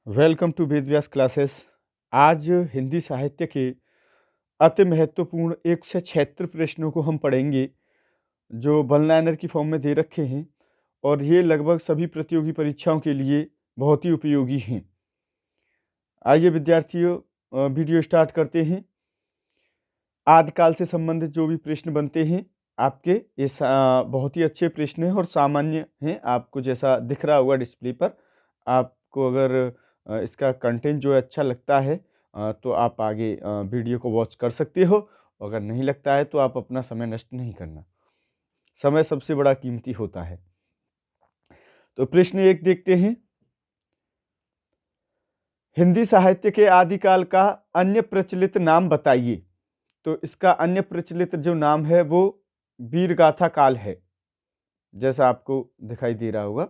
Welcome to Ved Vyas classes. आज हिंदी साहित्य के अति महत्वपूर्ण 176 प्रश्नों को हम पढ़ेंगे जो वन लाइनर की फॉर्म में दे रखे हैं और ये लगभग सभी प्रतियोगी परीक्षाओं के लिए बहुत ही उपयोगी हैं। आइए विद्यार्थियों वीडियो स्टार्ट करते हैं। आदिकाल से संबंधित जो भी प्रश्न बनते हैं आपके ये बहुत ही अच्छे प्रश्न हैं और सामान्य हैं। आपको जैसा दिख रहा होगा डिस्प्ले पर, आपको अगर इसका कंटेंट जो है अच्छा लगता है तो आप आगे वीडियो को वॉच कर सकते हो। अगर नहीं लगता है तो आप अपना समय नष्ट नहीं करना, समय सबसे बड़ा कीमती होता है। तो प्रश्न 1 देखते हैं। हिंदी साहित्य के आदिकाल का अन्य प्रचलित नाम बताइए। तो इसका अन्य प्रचलित जो नाम है वो वीरगाथा काल है, जैसा आपको दिखाई दे रहा होगा।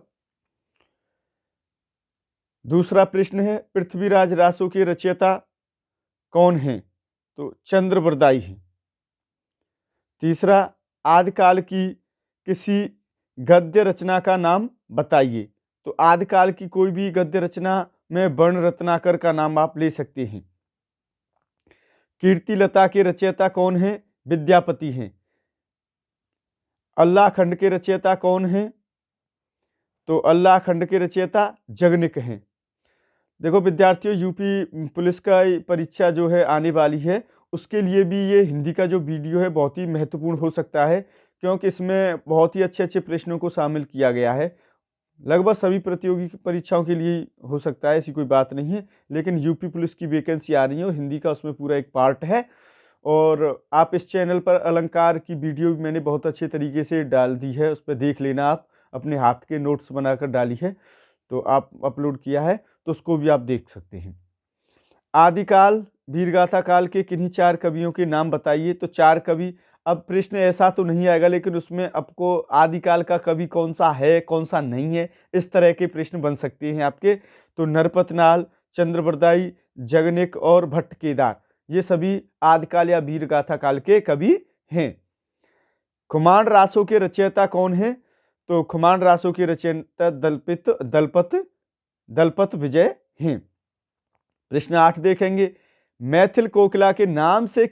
दूसरा प्रश्न है, पृथ्वीराज रासो के रचयिता कौन हैं? तो चंद्रवरदाई हैं। तीसरा, आदिकाल की किसी गद्य रचना का नाम बताइए। तो आदिकाल की कोई भी गद्य रचना में वर्ण रत्नाकर का नाम आप ले सकते हैं। कीर्तिलता के रचयिता कौन हैं? विद्यापति हैं। अल्लाह खंड के रचयिता कौन हैं? तो अल्लाह खंड के रचयिता जगनिक हैं। देखो विद्यार्थियों, यूपी पुलिस का परीक्षा जो है आने वाली है, उसके लिए भी ये हिंदी का जो वीडियो है बहुत ही महत्वपूर्ण हो सकता है, क्योंकि इसमें बहुत ही अच्छे अच्छे प्रश्नों को शामिल किया गया है। लगभग सभी प्रतियोगी परीक्षाओं के लिए हो सकता है, ऐसी कोई बात नहीं है। लेकिन यूपी पुलिस की वैकेंसी आ रही है और हिंदी का उसमें पूरा एक पार्ट है। और आप इस चैनल पर अलंकार की वीडियो भी मैंने बहुत अच्छे तरीके से डाल दी है, उस पर देख लेना। आप अपने हाथ के नोट्स बनाकर डाली है, तो आप अपलोड किया है, तो उसको भी आप देख सकते हैं। आदिकाल वीरगाथा काल के किन्हीं 4 कवियों के नाम बताइए। तो 4 कवि, अब प्रश्न ऐसा तो नहीं आएगा, लेकिन उसमें आपको आदिकाल का कवि कौन सा है कौन सा नहीं है, इस तरह के प्रश्न बन सकते हैं आपके। तो नरपतनाल, चंद्रवरदाई, जगनिक और भट्ट केदार, ये सभी आदिकाल या वीरगाथा काल के कवि हैं। खुमान रासों के रचयिता कौन है? तो खुमान रासों के रचयिता दलपत विजय हैं। प्रश्न 8 देखेंगे। मैथिल कोकिला के नाम से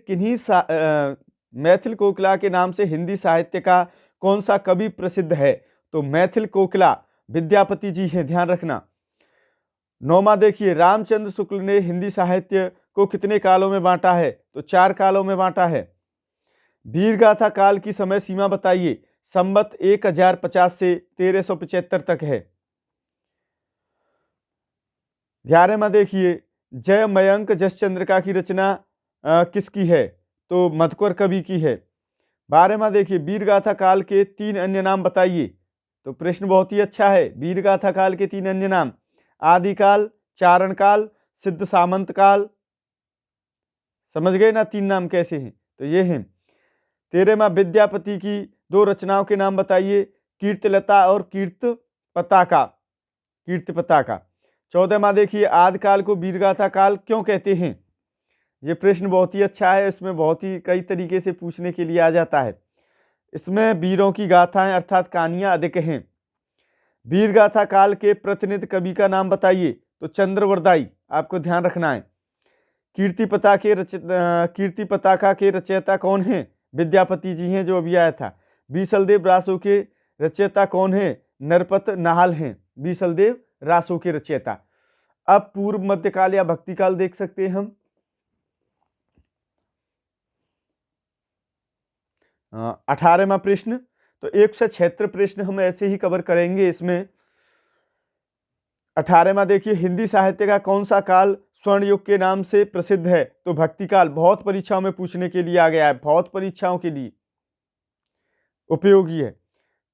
मैथिल कोकिला के नाम से हिंदी साहित्य का कौन सा कवि प्रसिद्ध है? तो मैथिल कोकिला विद्यापति जी हैं, ध्यान रखना। 9वां देखिए, रामचंद्र शुक्ल ने हिंदी साहित्य को कितने कालों में बांटा है? तो 4 कालों में बांटा है। वीरगाथा काल की समय सीमा बताइए। संवत 1050 से 1375 तक है। 11वां देखिए, जय मयंक जसचंद्रिका की रचना किसकी है? तो मधुकर कवि की है। 12वां देखिए, वीरगाथा काल के 3 अन्य नाम बताइए। तो प्रश्न बहुत ही अच्छा है। वीरगाथा काल के 3 अन्य नाम, आदिकाल, चारण काल, सिद्ध सामंत काल। समझ गए ना 3 नाम कैसे हैं? तो ये हैं। 13वां, विद्यापति की 2 रचनाओं के नाम बताइए। कीर्तिलता और कीर्तिपताका। 14वां देखिए, आदिकाल को वीरगाथा काल क्यों कहते हैं? ये प्रश्न बहुत ही अच्छा है, इसमें बहुत ही कई तरीके से पूछने के लिए आ जाता है। इसमें वीरों की गाथाएं अर्थात कहानियां अधिक हैं। वीरगाथा काल के प्रतिनिधि कवि का नाम बताइए। तो चंद्रवरदाई, आपको ध्यान रखना है। कीर्तिपताका के रचयिता कौन हैं? विद्यापति जी हैं, जो अभी आया था। बीसलदेव रासो के रचयिता कौन है? नरपत नाहल हैं बीसलदेव रासो के रचयिता। अब पूर्व मध्यकाल या भक्तिकाल देख सकते हैं हम। 18वां प्रश्न। तो 176 प्रश्न हम ऐसे ही कवर करेंगे इसमें। 18वां देखिए, हिंदी साहित्य का कौन सा काल स्वर्ण युग के नाम से प्रसिद्ध है? तो भक्तिकाल। बहुत परीक्षाओं में पूछने के लिए आ गया है, बहुत परीक्षाओं के लिए उपयोगी है।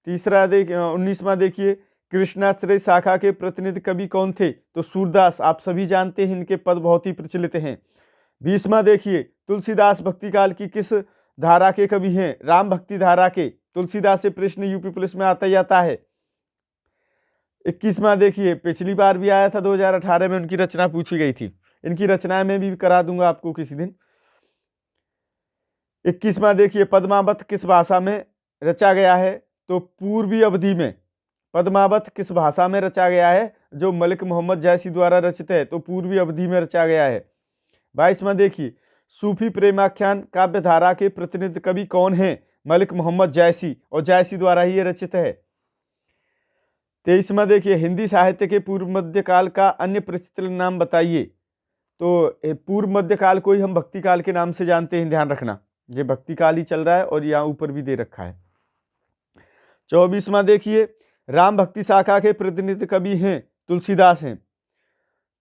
19वां देखिए, कृष्णाश्रय शाखा के प्रतिनिधि कवि कौन थे? तो सूरदास, आप सभी जानते हैं, इनके पद बहुत ही प्रचलित हैं। 20वां देखिए, तुलसीदास भक्तिकाल की किस धारा के कवि हैं? राम भक्ति धारा के। तुलसीदास से प्रश्न यूपी पुलिस में आता ही आता है। 21वां देखिए, पिछली बार भी आया था 2018 में, उनकी रचना पूछी गई थी। इनकी रचनाएं मैं भी करा दूंगा आपको किसी दिन। 21वां देखिए, पद्मावत किस भाषा में रचा गया है? तो पूर्वी अवधि में। पद्मावत किस भाषा में रचा गया है? जो मलिक मोहम्मद जायसी द्वारा रचित है तो पूर्वी अवधि में रचा गया है। 22वां देखिए, सूफी प्रेमाख्यान काव्य धारा के प्रतिनिधि कवि कौन है? मलिक मोहम्मद जायसी, और जायसी द्वारा ही ये रचित है। 23वां देखिए, हिंदी साहित्य के पूर्व मध्यकाल का अन्य प्रचलित नाम बताइए। तो पूर्व मध्यकाल को ही हम भक्ति काल के नाम से जानते हैं, ध्यान रखना, ये भक्ति काल ही चल रहा है और यहाँ ऊपर भी दे रखा है। 24वां देखिए, राम भक्ति शाखा के प्रतिनिधि कवि हैं तुलसीदास हैं।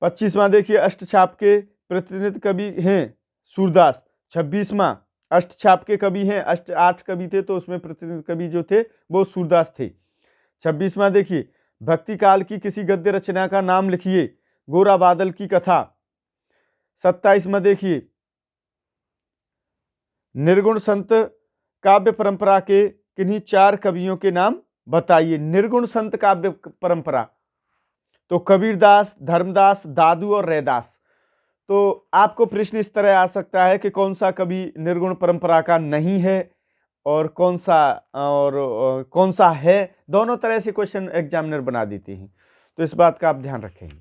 25वां देखिए, अष्टछाप के प्रतिनिधि कवि हैं सूरदास। 26वां, अष्टछाप के कवि हैं, 8 कवि थे तो उसमें प्रतिनिधि कवि जो थे वो सूरदास थे। 26वां देखिए, भक्ति काल की किसी गद्य रचना का नाम लिखिए। गोरा बादल की कथा। 27वां देखिए, निर्गुण संत काव्य परंपरा के किन्हीं 4 कवियों के नाम बताइए। निर्गुण संत काव्य परंपरा, तो कबीरदास, धर्मदास, दादू और रैदास। तो आपको प्रश्न इस तरह आ सकता है कि कौन सा कवि निर्गुण परंपरा का नहीं है और कौन सा है। दोनों तरह से क्वेश्चन एग्जामिनर बना देते हैं, तो इस बात का आप ध्यान रखेंगे।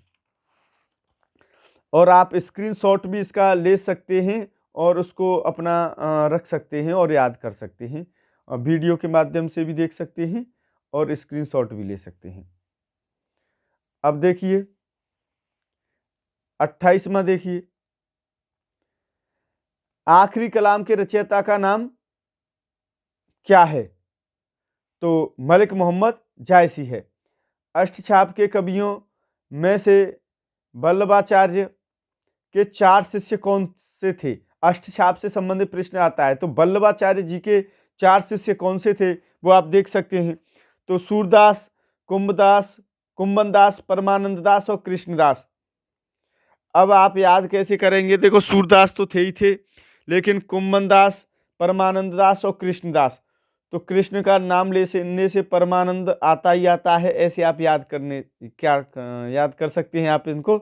और आप स्क्रीनशॉट भी इसका ले सकते हैं और उसको अपना रख सकते हैं और याद कर सकते हैं। वीडियो के माध्यम से भी देख सकते हैं और स्क्रीनशॉट भी ले सकते हैं। अब देखिए 28वां देखिए, आखिरी कलाम के रचयिता का नाम क्या है? तो मलिक मोहम्मद जायसी है। अष्टछाप के कवियों में से वल्लभाचार्य के 4 शिष्य कौन से थे? अष्टछाप से संबंधित प्रश्न आता है, तो वल्लभाचार्य जी के 4 शिष्य कौन से थे वो आप देख सकते हैं। तो सूरदास, कुंभदास, कुंभनदास, परमानंद दास और कृष्णदास। अब आप याद कैसे करेंगे? देखो, सूरदास तो थे ही थे, लेकिन कुंभनदास, परमानंद दास और कृष्णदास, तो कृष्ण का नाम लेने से परमानंद आता ही आता है, ऐसे आप याद कर सकते हैं आप इनको।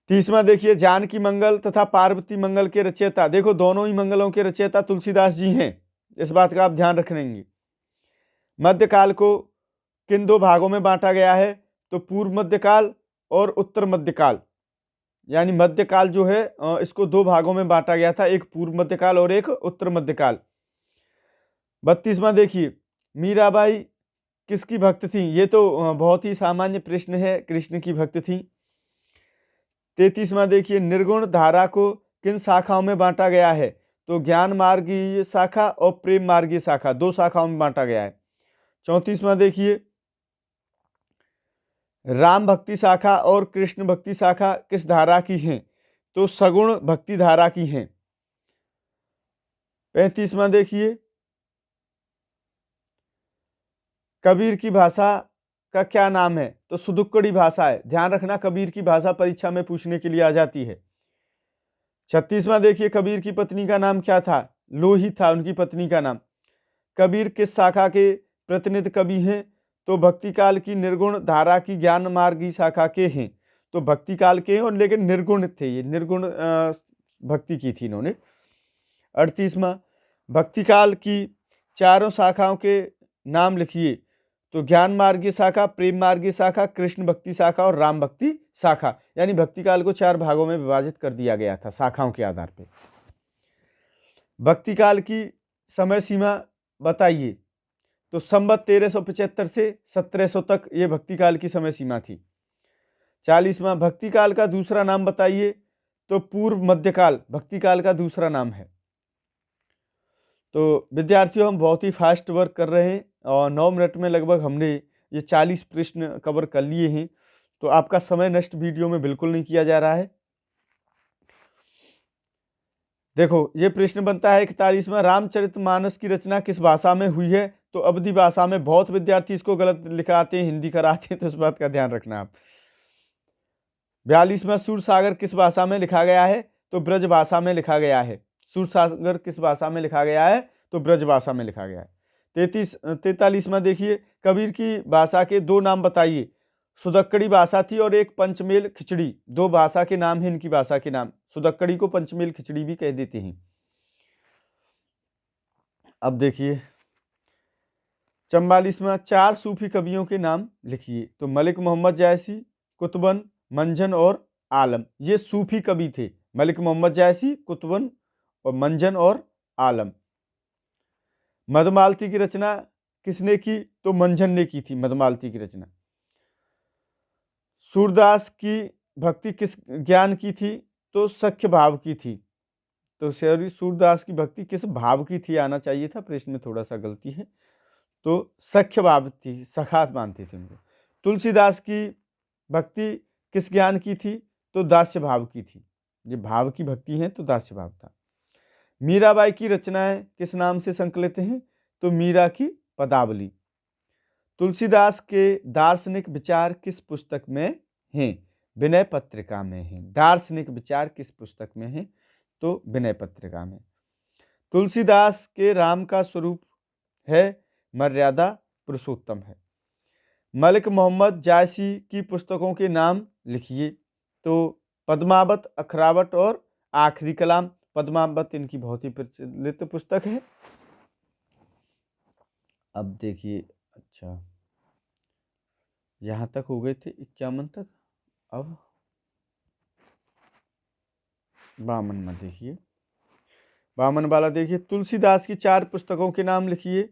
30वां देखिए, जानकी मंगल तथा पार्वती मंगल के रचयिता, देखो दोनों ही मंगलों के रचयिता तुलसीदास जी हैं, इस बात का आप ध्यान रखेंगे। मध्यकाल को किन 2 भागों में बांटा गया है? तो पूर्व मध्यकाल और उत्तर मध्यकाल, यानी मध्यकाल जो है इसको 2 भागों में बांटा गया था, एक पूर्व मध्यकाल और एक उत्तर मध्यकाल। 32वां देखिए, मीराबाई किसकी भक्त थी? ये तो बहुत ही सामान्य प्रश्न है, कृष्ण की भक्त थी। 33वां देखिए, निर्गुण धारा को किन शाखाओं में बांटा गया है? तो ज्ञान मार्गीय शाखा और प्रेम मार्गीय शाखा, 2 शाखाओं में बांटा गया है। 34वां देखिए, राम भक्ति शाखा और कृष्ण भक्ति शाखा किस धारा की हैं? तो सगुण भक्ति धारा की हैं। 35वां देखिए, कबीर की भाषा का क्या नाम है? तो सुदुक्कड़ी भाषा है, ध्यान रखना, कबीर की भाषा परीक्षा में पूछने के लिए आ जाती है। 36वां देखिए, कबीर की पत्नी का नाम क्या था? लोही था उनकी पत्नी का नाम। कबीर किस शाखा के प्रतिनिधि कवि हैं? तो भक्ति काल की निर्गुण धारा की ज्ञान मार्गी शाखा के हैं। तो भक्ति काल के हैं और लेकिन निर्गुण थे, ये निर्गुण भक्ति की थी इन्होंने। 38वां, भक्ति काल की 4 शाखाओं के नाम लिखिए। तो ज्ञान मार्गी शाखा, प्रेम मार्गी शाखा, कृष्ण भक्ति शाखा और राम भक्ति शाखा, यानी भक्ति काल को 4 भागों में विभाजित कर दिया गया था शाखाओं के आधार पर। भक्ति काल की समय सीमा बताइए। तो संवत 1375 से 1700 तक ये भक्ति काल की समय सीमा थी। 40वां, भक्ति काल का दूसरा नाम बताइए। तो पूर्व मध्यकाल भक्ति काल का दूसरा नाम है। तो विद्यार्थियों, हम बहुत ही फास्ट वर्क कर रहे हैं और 9 मिनट में लगभग हमने ये 40 प्रश्न कवर कर लिए हैं, तो आपका समय नष्ट वीडियो में बिल्कुल नहीं किया जा रहा है। देखो, ये प्रश्न बनता है 41वां, रामचरितमानस की रचना किस भाषा में हुई है? तो अवधी भाषा में। बहुत विद्यार्थी इसको गलत लिखाते हैं, हिंदी कराते हैं, तो इस बात का ध्यान रखना आप। 42वां, सूरसागर किस भाषा में लिखा गया है? तो ब्रज भाषा में लिखा गया है। सूरसागर किस भाषा में लिखा गया है? तो ब्रज भाषा में लिखा गया है। 43वां देखिए, कबीर की भाषा के 2 नाम बताइए। सुदक्कड़ी भाषा थी और एक पंचमेल खिचड़ी, 2 भाषा के नाम हैं इनकी भाषा के नाम। सुदक्कड़ी को पंचमेल खिचड़ी भी कह देते हैं। अब देखिए 44वां, 4 सूफी कवियों के नाम लिखिए। तो मलिक मोहम्मद जायसी, कुतुबन, मंजन और आलम, ये सूफी कवि थे। मलिक मोहम्मद जायसी, कुतुबन और मंजन और आलम। मधुमालती की रचना किसने की? तो मंजन ने की थी मधुमालती की रचना। सूरदास की भक्ति किस ज्ञान की थी? तो सख्य भाव की थी। तो सूरदास की भक्ति किस भाव की थी आना चाहिए था, प्रश्न में थोड़ा सा गलती है। तो सख्य भाव थी, सखात मानते थे उनको। तुलसीदास की भक्ति किस ज्ञान की थी? तो दास्य भाव की थी। ये भाव की भक्ति है तो दास्य भाव था। मीराबाई की रचनाएं किस नाम से संकलित हैं? तो मीरा की पदावली। तुलसीदास के दार्शनिक विचार किस पुस्तक में हैं? विनय पत्रिका में हैं। दार्शनिक विचार किस पुस्तक में हैं? तो विनय पत्रिका में। तुलसीदास के राम का स्वरूप है मर्यादा पुरुषोत्तम है। मलिक मोहम्मद जायसी की पुस्तकों के नाम लिखिए। तो पद्मावत, अखरावत और आखिरी कलाम। पद्मावत इनकी बहुत ही प्रचलित पुस्तक है। अब देखिए, अच्छा यहाँ तक हो गए थे 51 तक। अब 52 में देखिए, 52 वाला देखिए, तुलसीदास की 4 पुस्तकों के नाम लिखिए।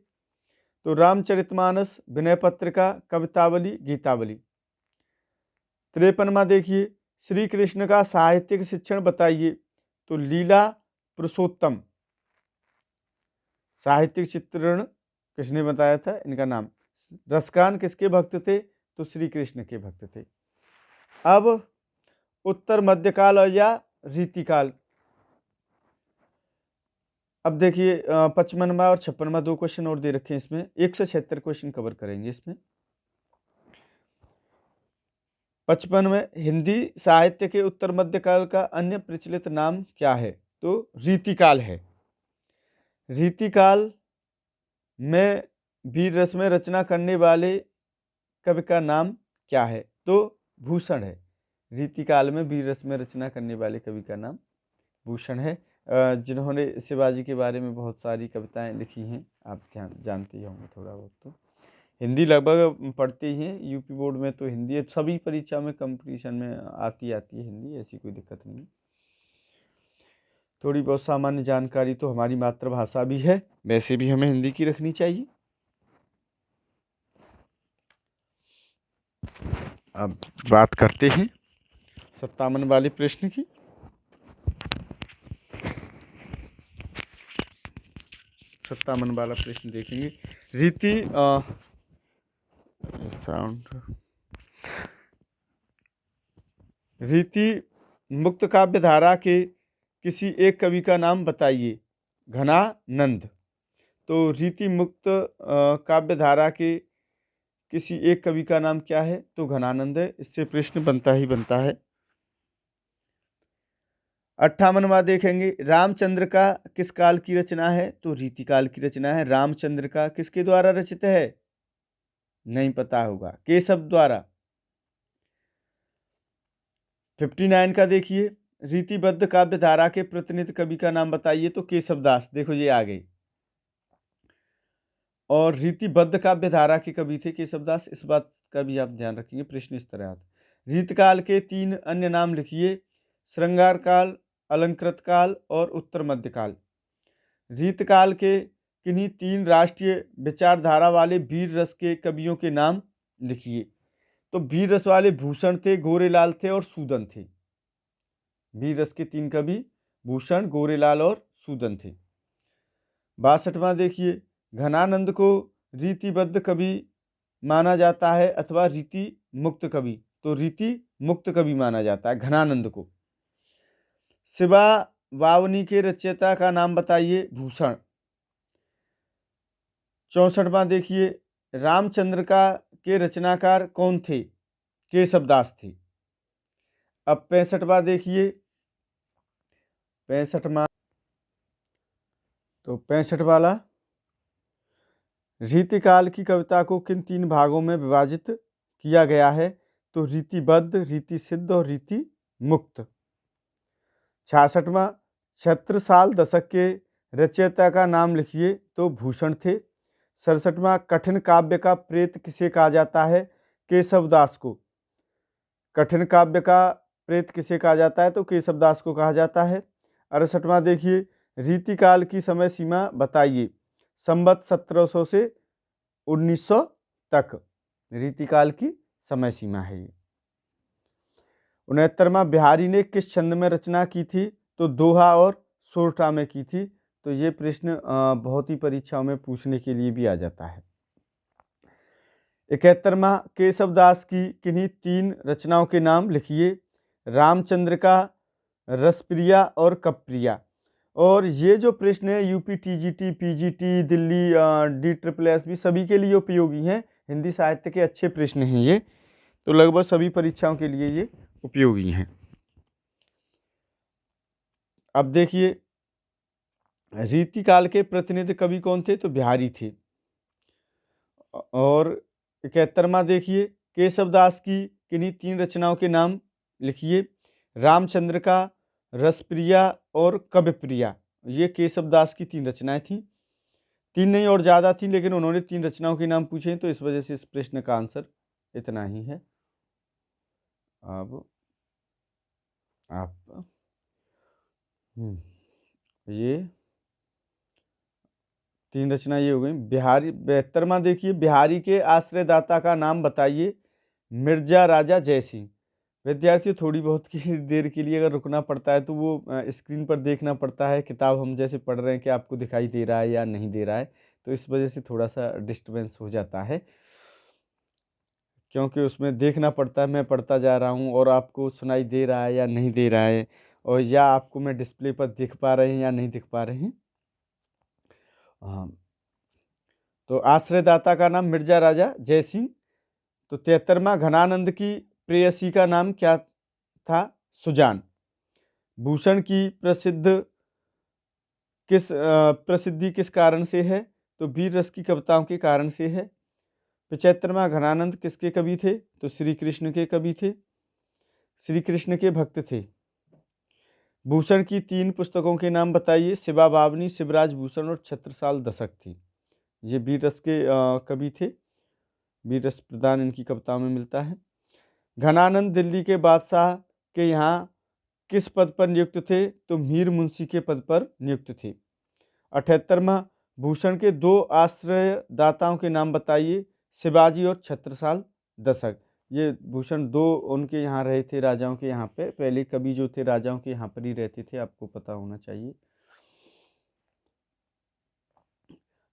तो रामचरितमानस, विनय पत्रिका, कवितावली, गीतावली। 53वां देखिए, श्री कृष्ण का साहित्यिक शिक्षण बताइए। तो लीला पुरुषोत्तम। साहित्यिक चित्रण किसने बताया था? इनका नाम। रसकान किसके भक्त थे? तो श्री कृष्ण के भक्त थे। अब उत्तर मध्यकाल या रीतिकाल। अब देखिए 55वां और 56वां 2 क्वेश्चन और दे रखे हैं इसमें। 176 क्वेश्चन कवर करेंगे इसमें। 55 में, हिंदी साहित्य के उत्तर मध्यकाल का अन्य प्रचलित नाम क्या है? तो रीतिकाल है। रीतिकाल में वीर रस में रचना करने वाले कवि का नाम क्या है? तो भूषण है। रीतिकाल में वीर रस में रचना करने वाले कवि का नाम भूषण है, जिन्होंने शिवाजी के बारे में बहुत सारी कविताएं लिखी हैं। आप जानते ही होंगे थोड़ा बहुत। तो हिंदी लगभग पढ़ते ही हैं। यूपी बोर्ड में तो हिंदी सभी परीक्षा में कंपटीशन में आती है हिंदी, ऐसी कोई दिक्कत नहीं। थोड़ी बहुत सामान्य जानकारी तो हमारी मातृभाषा भी है, वैसे भी हमें हिंदी की रखनी चाहिए। अब बात करते हैं 57 वाले प्रश्न की। 57 वाला प्रश्न देखेंगे। रीति मुक्त काव्य धारा के किसी एक कवि का नाम बताइए। घनानंद। तो रीति मुक्त काव्य धारा के किसी एक कवि का नाम क्या है? तो घनानंद है। इससे प्रश्न बनता ही बनता है। 58वां देखेंगे, रामचंद्र का किस काल की रचना है? तो रीतिकाल की रचना है। रामचंद्र का किसके द्वारा रचित है? नहीं पता होगा, केशव द्वारा। 59 का देखिए, रीतिबद्ध काव्य धारा के प्रतिनिधि कवि का नाम बताइए। तो केशवदास। देखो ये आ गई। और रीतिबद्ध काव्य धारा के कवि थे केशवदास, इस बात का भी आप ध्यान रखेंगे, प्रश्न इस तरह आता। रीतकाल के 3 अन्य नाम लिखिए। श्रृंगार काल, अलंकृत काल और उत्तर मध्यकाल। रीतकाल के किन्हीं 3 राष्ट्रीय विचारधारा वाले वीर रस के कवियों के नाम लिखिए। तो वीर रस वाले भूषण थे, गोरेलाल थे और सूदन थे। वीर रस के 3 कवि भूषण, गोरेलाल और सूदन थे। 62वां देखिए, घनानंद को रीतिबद्ध कवि माना जाता है अथवा रीति मुक्त कवि? तो रीति मुक्त कवि माना जाता है घनानंद को। शिवा वावनी के रचयिता का नाम बताइए। भूषण। 64वां देखिए, रामचंद्र का के रचनाकार कौन थे? केशवदास थे। अब 65वां देखिए, 65वां, तो 65 वाला, रीतिकाल की कविता को किन 3 भागों में विभाजित किया गया है? तो रीतिबद्ध, रीति सिद्ध और रीति मुक्त। 66वां, छत्रसाल दशक के रचयिता का नाम लिखिए। तो भूषण थे। 67वां, कठिन काव्य का प्रेत किसे कहा जाता है? केशवदास को। कठिन काव्य का प्रेत किसे कहा जाता है? तो केशवदास को कहा जाता है। 68वां देखिए, रीतिकाल की समय सीमा बताइए। संवत 1700 से 1900 तक रीतिकाल की समय सीमा है ये। 69वां, बिहारी ने किस छंद में रचना की थी? तो दोहा और सोरठा में की थी। तो ये प्रश्न बहुत ही परीक्षाओं में पूछने के लिए भी आ जाता है। 71वां, केशवदास की किन्हीं 3 रचनाओं के नाम लिखिए। रामचंद्र का, रसप्रिया और कप्रिया। और ये जो प्रश्न है UP TGT, PGT, Delhi DSSS सभी के लिए उपयोगी हैं। हिंदी साहित्य के अच्छे प्रश्न हैं ये, तो लगभग सभी परीक्षाओं के लिए ये उपयोगी हैं। अब देखिए, रीतिकाल के प्रतिनिधि कवि कौन थे? तो बिहारी थे। और 71वां देखिए, केशवदास की किन्हीं 3 रचनाओं के नाम लिखिए। रामचंद्र का, रसप्रिया और कव्यप्रिया। ये केशवदास की 3 रचनाएं थीं। 3 नहीं और ज़्यादा थी, लेकिन उन्होंने 3 रचनाओं के नाम पूछे, तो इस वजह से इस प्रश्न का आंसर इतना ही है। अब आप ये 3 रचना ये हो गई। बिहारी 72वां देखिए, बिहारी के आश्रयदाता का नाम बताइए। मिर्जा राजा जयसिंह। विद्यार्थी थोड़ी बहुत की देर के लिए अगर रुकना पड़ता है तो वो स्क्रीन पर देखना पड़ता है। किताब हम जैसे पढ़ रहे हैं कि आपको दिखाई दे रहा है या नहीं दे रहा है, तो इस वजह से थोड़ा सा डिस्टर्बेंस हो जाता है, क्योंकि उसमें देखना पड़ता है। मैं पढ़ता जा रहा हूँ और आपको सुनाई दे रहा है या नहीं दे रहा है, और या आपको मैं डिस्प्ले पर दिख पा रहे हैं या नहीं दिख पा रहे हैं। हाँ, तो आश्रयदाता का नाम मिर्जा राजा जयसिंह। तो 73वां, घनानंद की प्रेयसी का नाम क्या था? सुजान। भूषण की प्रसिद्धि किस कारण से है? तो वीर रस की कविताओं के कारण से है। 75वां, घनानंद किसके कवि थे? तो श्री कृष्ण के कवि थे, श्री कृष्ण के भक्त थे। भूषण की 3 पुस्तकों के नाम बताइए। शिवा बावनी, शिवराज भूषण और छत्रसाल दशक थी। ये वीर रस के कवि थे। वीर रस प्रदान इनकी कविताओं में मिलता है। घनानंद दिल्ली के बादशाह के यहाँ किस पद पर नियुक्त थे? तो मीर मुंशी के पद पर नियुक्त थे। 78वां, भूषण के 2 आश्रयदाताओं के नाम बताइए। शिवाजी और छत्रसाल दशक। ये भूषण 2 उनके यहाँ रहे थे, राजाओं के यहाँ पे। पहले कवि जो थे राजाओं के यहाँ पर ही रहते थे, आपको पता होना चाहिए।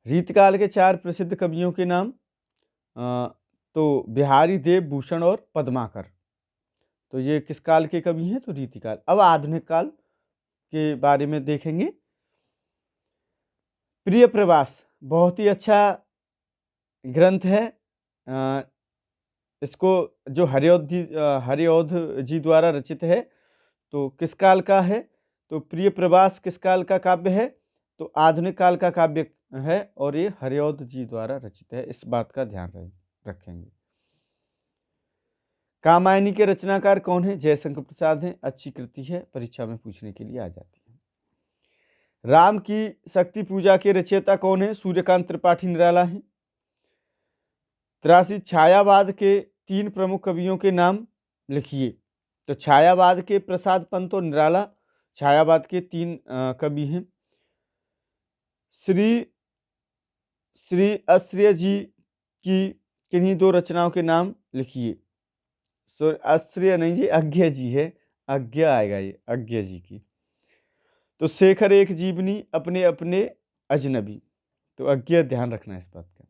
रीतकाल के 4 प्रसिद्ध कवियों के नाम, तो बिहारी, देव, भूषण और पद्माकर। तो ये किस काल के कवि हैं? तो रीतिकाल। अब आधुनिक काल के बारे में देखेंगे। प्रिय प्रवास बहुत ही अच्छा ग्रंथ है। इसको जो हरिऔध जी द्वारा रचित है, तो किस काल का है? तो प्रिय प्रवास किस काल का काव्य है? तो आधुनिक काल का काव्य है, और ये हरिऔध जी द्वारा रचित है। इस बात का ध्यान रखेंगे। कामायनी के रचनाकार कौन है? जयशंकर प्रसाद हैं। अच्छी कृति है, परीक्षा में पूछने के लिए आ जाती है। राम की शक्ति पूजा के रचयिता कौन है? सूर्यकांत त्रिपाठी निराला हैं। 83, छायावाद के 3 प्रमुख कवियों के नाम लिखिए। तो छायावाद के प्रसाद पंत और निराला छायावाद के 3 कवि हैं। श्री आश्रय जी की किन्हीं 2 रचनाओं के नाम लिखिए। आश्रय नहीं जी, अज्ञा जी है, अज्ञा आएगा ये, अज्ञा जी की। तो शेखर एक जीवनी, अपने अपने अजनबी। तो अज्ञा ध्यान रखना इस बात का।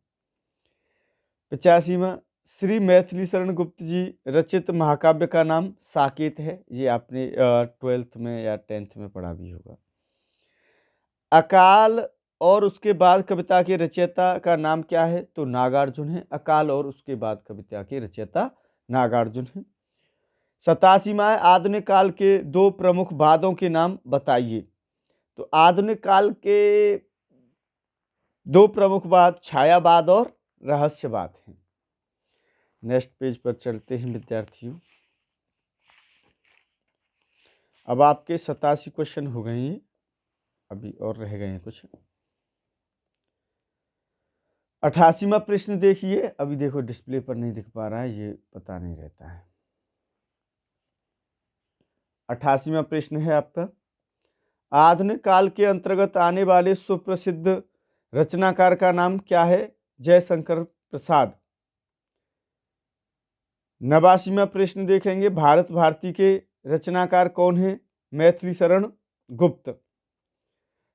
85वां, श्री मैथिली शरण गुप्त जी रचित महाकाव्य का नाम साकेत है। ये आपने 12th में या 10th में पढ़ा भी होगा। अकाल और उसके बाद कविता के रचयिता का नाम क्या है? तो नागार्जुन है। अकाल और उसके बाद कविता के रचयिता नागार्जुन है। 87वां, आधुनिक काल के 2 प्रमुख वादों के नाम बताइए। तो आधुनिक काल के 2 प्रमुख वाद छायावाद और रहस्यवाद हैं। नेक्स्ट पेज पर चलते हैं विद्यार्थियों। अब आपके 87 क्वेश्चन हो गए हैं, अभी और रह गए हैं कुछ। 88वां प्रश्न देखिए, अभी देखो डिस्प्ले पर नहीं दिख पा रहा है, ये पता नहीं रहता है। 88वां प्रश्न है आपका, आधुनिक काल के अंतर्गत आने वाले सुप्रसिद्ध रचनाकार का नाम क्या है? जयशंकर प्रसाद। 89वां प्रश्न देखेंगे, भारत भारती के रचनाकार कौन है? मैथिली शरण गुप्त।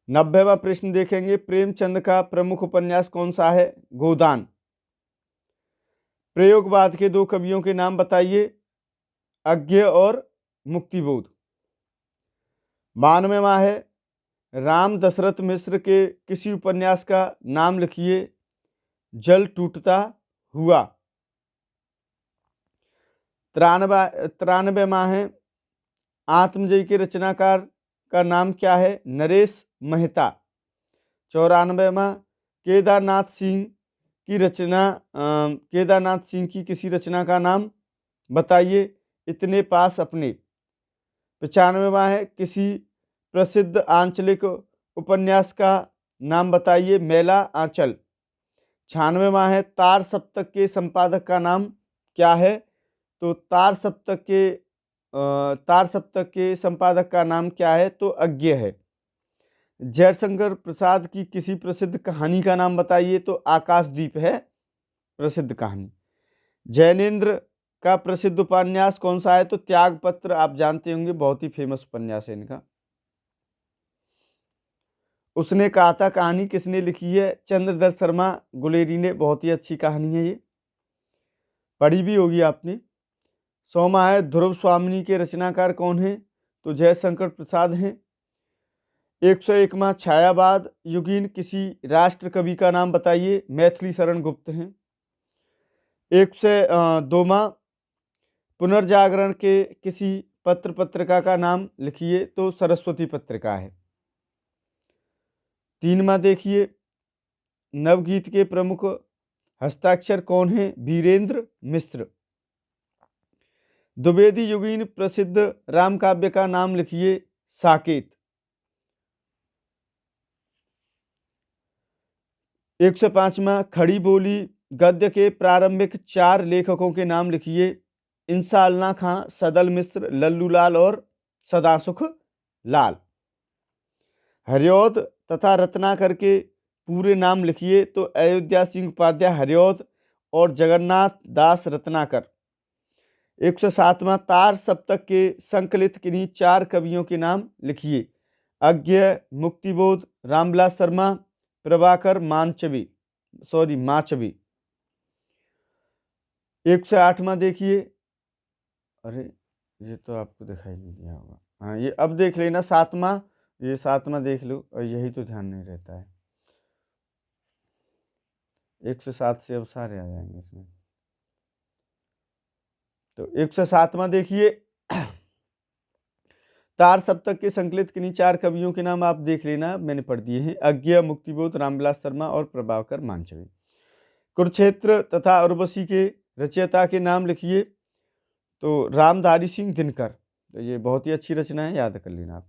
90वां प्रश्न देखेंगे, प्रेमचंद का प्रमुख उपन्यास कौन सा है? गोदान। प्रयोगवाद के दो कवियों के नाम बताइए? अज्ञ और मुक्तिबोध। 92वां है, राम दशरथ मिश्र के किसी उपन्यास का नाम लिखिए? जल टूटता हुआ। 93वां है, आत्मजयी के रचनाकार का नाम क्या है? नरेश मेहता। 94वां, केदारनाथ सिंह की किसी रचना का नाम बताइए? इतने पास अपने। 95वां है, किसी प्रसिद्ध आंचलिक उपन्यास का नाम बताइए? मेला आंचल। 96वां है, तार सप्तक के संपादक का नाम क्या है? तो तार सप्तक के संपादक का नाम क्या है? तो अज्ञ है। जयशंकर प्रसाद की किसी प्रसिद्ध कहानी का नाम बताइए? तो आकाशदीप है प्रसिद्ध कहानी। जैनेन्द्र का प्रसिद्ध उपन्यास कौन सा है? तो त्यागपत्र, आप जानते होंगे, बहुत ही फेमस उपन्यास है इनका। उसने कहा था कहानी किसने लिखी है? चंद्रदत्त शर्मा गुलेरी ने। बहुत ही अच्छी कहानी है, ये पढ़ी भी होगी आपने। 100वां है, ध्रुव स्वामिनी के रचनाकार कौन है? तो जयशंकर प्रसाद हैं। 101वां, छायावाद युगीन किसी राष्ट्र कवि का नाम बताइए? मैथिली शरण गुप्त हैं। 102वां, पुनर्जागरण के किसी पत्र पत्रिका का नाम लिखिए? तो सरस्वती पत्रिका है। 3वां देखिए, नवगीत के प्रमुख हस्ताक्षर कौन है? वीरेंद्र मिश्र। द्विवेदी युगीन प्रसिद्ध राम काव्य का नाम लिखिए? साकेत। 105वां, खड़ी बोली गद्य के प्रारंभिक 4 लेखकों के नाम लिखिए? इंसाअल्लाह खां, सदल मिश्र, लल्लू लाल और सदासुख लाल। हरिऔध तथा रत्नाकर के पूरे नाम लिखिए? तो अयोध्या सिंह उपाध्याय हरिऔध और जगन्नाथ दास रत्नाकर। 107वां, तार सप्तक के संकलित किन्हीं 4 कवियों के नाम लिखिए? अज्ञ, मुक्तिबोध, रामविलास शर्मा, प्रभाकर माचवी। 108वां देखिए, अरे ये तो आपको दिखाई नहीं दिया होगा, हाँ ये अब देख लेना। 7वां, ये 7वां देख लो, और यही तो ध्यान नहीं रहता है। 107 से अब सारे आ जाएंगे इसमें। तो 107वां देखिए, तार सप्तक के संकलित किन्हीं 4 कवियों के नाम आप देख लेना, मैंने पढ़ दिए हैं। अज्ञ, मुक्तिबोध, रामविलास शर्मा और प्रभाकर माचवी। कुरुक्षेत्र तथा उर्वशी के रचयिता के नाम लिखिए? तो रामधारी सिंह दिनकर। तो ये बहुत ही अच्छी रचना है, याद कर लेना आप।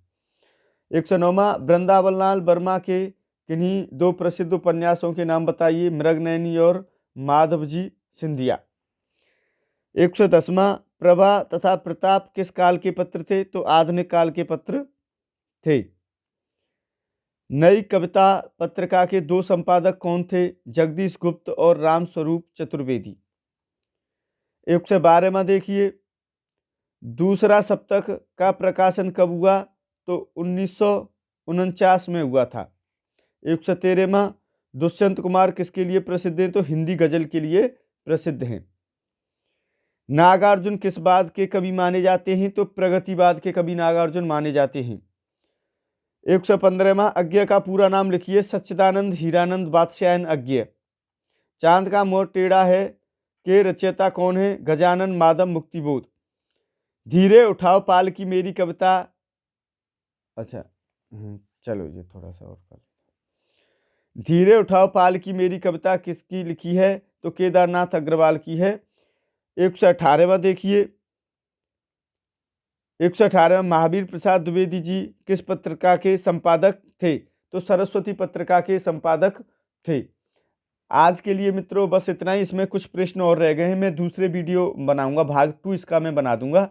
109वां, वृंदावन लाल वर्मा के किन्हीं 2 प्रसिद्ध उपन्यासों के नाम बताइए? मृगनयनी और माधवजी सिंधिया। 110वां, प्रभा तथा प्रताप किस काल के पत्र थे? तो आधुनिक काल के पत्र थे। नई कविता पत्रिका के 2 संपादक कौन थे? जगदीश गुप्त और रामस्वरूप चतुर्वेदी। 112वां देखिए, दूसरा सप्तक का प्रकाशन कब हुआ? तो 1949 में हुआ था। 113वां, दुष्यंत कुमार किसके लिए प्रसिद्ध हैं? तो हिंदी गजल के लिए प्रसिद्ध हैं। नागार्जुन किस वाद के कवि माने जाते हैं? तो प्रगतिवाद के कवि नागार्जुन माने जाते हैं। 115वां, अज्ञ का पूरा नाम लिखिए? सच्चिदानंद हीरानंद वात्स्यायन अज्ञ। चांद का मोर टेढ़ा है के रचयिता कौन है? गजानन माधव मुक्तिबोध। धीरे उठाओ पाल की मेरी कविता, अच्छा चलो ये थोड़ा सा और कर, धीरे उठाओ पाल की मेरी कविता किसकी लिखी है? तो केदारनाथ अग्रवाल की है। 118वां देखिए, 118वां, महावीर प्रसाद द्विवेदी जी किस पत्रिका के संपादक थे? तो सरस्वती पत्रिका के संपादक थे। आज के लिए मित्रों बस इतना ही। इसमें कुछ प्रश्न और रह गए हैं, मैं दूसरे वीडियो बनाऊंगा, भाग 2 इसका मैं बना दूंगा,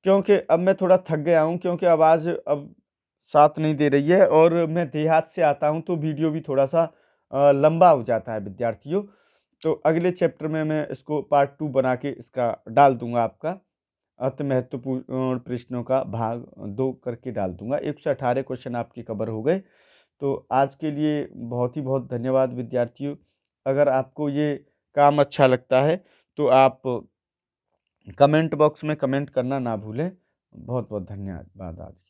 क्योंकि अब मैं थोड़ा थक गया हूं, क्योंकि आवाज़ अब साथ नहीं दे रही है और मैं देहात से आता हूं, तो वीडियो भी थोड़ा सा लंबा हो जाता है विद्यार्थियों। तो अगले चैप्टर में मैं इसको पार्ट 2 बना के इसका डाल दूंगा, आपका अति महत्वपूर्ण प्रश्नों का भाग 2 करके डाल दूंगा। 118 क्वेश्चन आपके कवर हो गए। तो आज के लिए बहुत ही बहुत धन्यवाद विद्यार्थियों। अगर आपको ये काम अच्छा लगता है तो आप कमेंट बॉक्स में कमेंट करना ना भूलें। बहुत बहुत धन्यवाद आज।